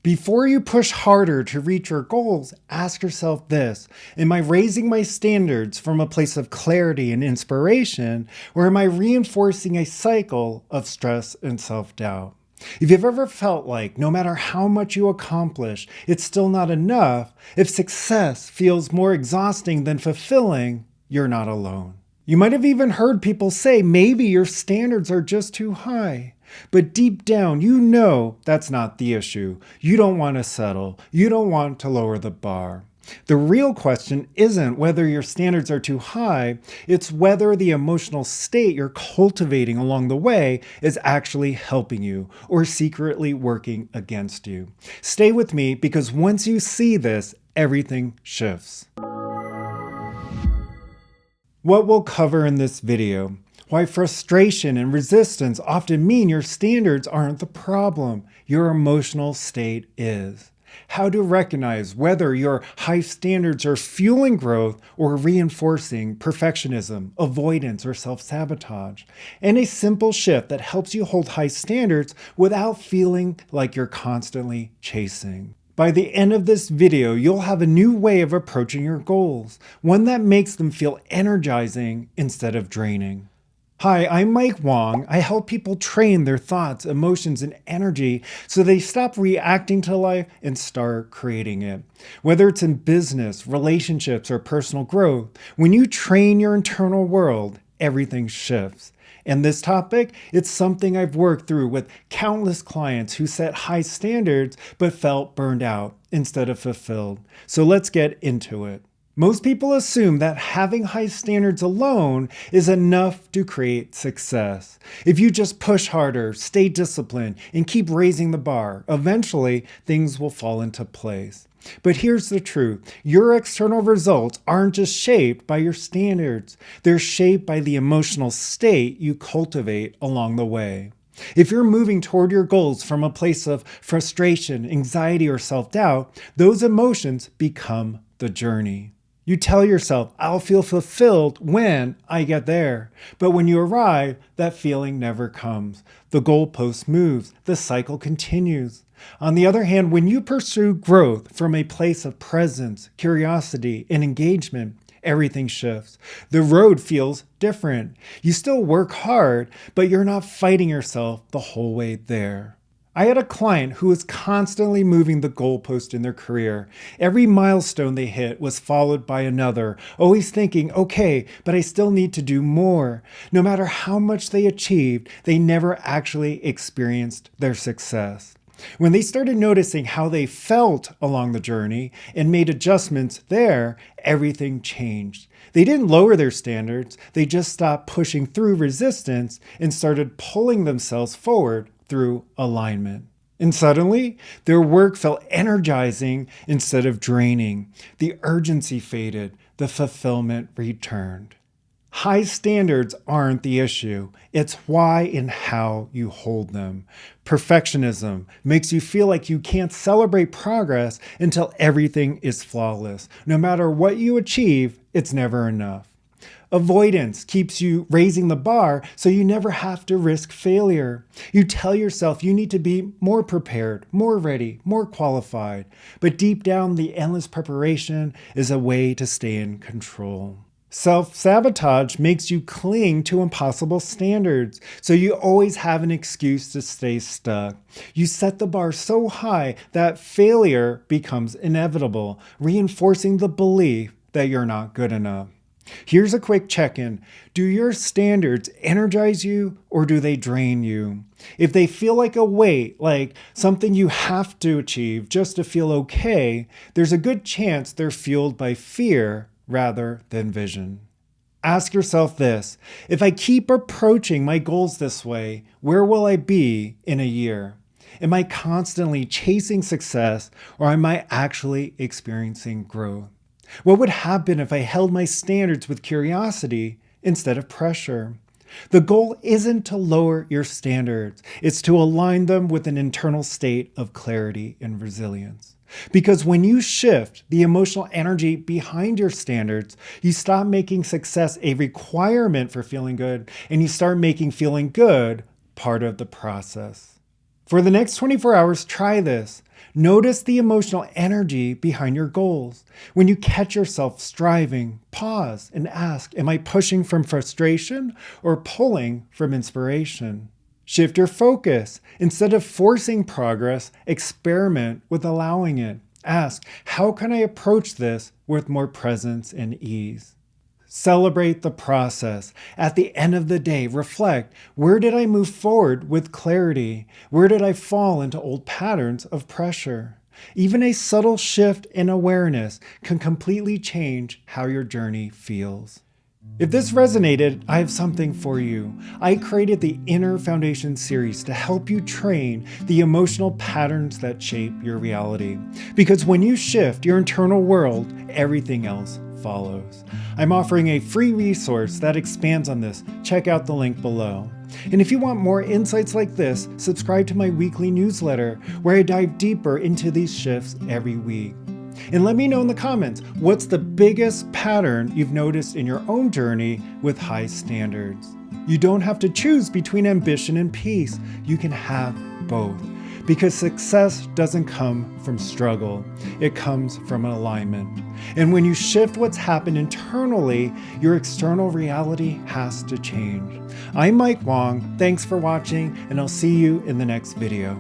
Before you push harder to reach your goals, ask yourself this: am I raising my standards from a place of clarity and inspiration, or am I reinforcing a cycle of stress and self-doubt? If you've ever felt like no matter how much you accomplish, it's still not enough, if success feels more exhausting than fulfilling, you're not alone. You might have even heard people say maybe your standards are just too high. But deep down, you know that's not the issue. You don't want to settle. You don't want to lower the bar. The real question isn't whether your standards are too high, it's whether the emotional state you're cultivating along the way is actually helping you or secretly working against you. Stay with me, because once you see this, everything shifts. What we'll cover in this video: why frustration and resistance often mean your standards aren't the problem, your emotional state is. How to recognize whether your high standards are fueling growth or reinforcing perfectionism, avoidance, or self-sabotage. And a simple shift that helps you hold high standards without feeling like you're constantly chasing. By the end of this video, you'll have a new way of approaching your goals, one that makes them feel energizing instead of draining. Hi, I'm Mike Wang. I help people train their thoughts, emotions, and energy so they stop reacting to life and start creating it. Whether it's in business, relationships, or personal growth, when you train your internal world, everything shifts. And this topic, it's something I've worked through with countless clients who set high standards but felt burned out instead of fulfilled. So let's get into it. Most people assume that having high standards alone is enough to create success. If you just push harder, stay disciplined, and keep raising the bar, eventually things will fall into place. But here's the truth: your external results aren't just shaped by your standards. They're shaped by the emotional state you cultivate along the way. If you're moving toward your goals from a place of frustration, anxiety, or self-doubt, those emotions become the journey. You tell yourself, I'll feel fulfilled when I get there. But when you arrive, that feeling never comes. The goalpost moves. The cycle continues. On the other hand, when you pursue growth from a place of presence, curiosity, and engagement, everything shifts. The road feels different. You still work hard, but you're not fighting yourself the whole way there. I had a client who was constantly moving the goalpost in their career. Every milestone they hit was followed by another, always thinking, okay, but I still need to do more. No matter how much they achieved, they never actually experienced their success. When they started noticing how they felt along the journey and made adjustments there, everything changed. They didn't lower their standards, they just stopped pushing through resistance and started pulling themselves forward through alignment. And suddenly, their work felt energizing instead of draining. The urgency faded, the fulfillment returned. High standards aren't the issue. It's why and how you hold them. Perfectionism makes you feel like you can't celebrate progress until everything is flawless. No matter what you achieve, it's never enough. Avoidance keeps you raising the bar so you never have to risk failure. You tell yourself you need to be more prepared, more ready, more qualified. But deep down, the endless preparation is a way to stay in control. Self-sabotage makes you cling to impossible standards, so you always have an excuse to stay stuck. You set the bar so high that failure becomes inevitable, reinforcing the belief that you're not good enough. Here's a quick check-in. Do your standards energize you or do they drain you? If they feel like a weight, like something you have to achieve just to feel okay, there's a good chance they're fueled by fear rather than vision. Ask yourself this: if I keep approaching my goals this way, where will I be in a year? Am I constantly chasing success, or am I actually experiencing growth? What would happen if I held my standards with curiosity instead of pressure? The goal isn't to lower your standards, it's to align them with an internal state of clarity and resilience. Because when you shift the emotional energy behind your standards, you stop making success a requirement for feeling good, and you start making feeling good part of the process. For the next 24 hours, try this. Notice the emotional energy behind your goals. When you catch yourself striving, pause and ask, am I pushing from frustration or pulling from inspiration? Shift your focus. Instead of forcing progress, experiment with allowing it. Ask, how can I approach this with more presence and ease? Celebrate the process. At the end of the day, reflect, where did I move forward with clarity? Where did I fall into old patterns of pressure? Even a subtle shift in awareness can completely change how your journey feels. If this resonated, I have something for you. I created the Inner Foundation series to help you train the emotional patterns that shape your reality. Because when you shift your internal world, everything else follows. I'm offering a free resource that expands on this. Check out the link below. And if you want more insights like this, subscribe to my weekly newsletter where I dive deeper into these shifts every week. And let me know in the comments, what's the biggest pattern you've noticed in your own journey with high standards? You don't have to choose between ambition and peace. You can have both. Because success doesn't come from struggle. It comes from an alignment. And when you shift what's happened internally, your external reality has to change. I'm Mike Wang. Thanks for watching, and I'll see you in the next video.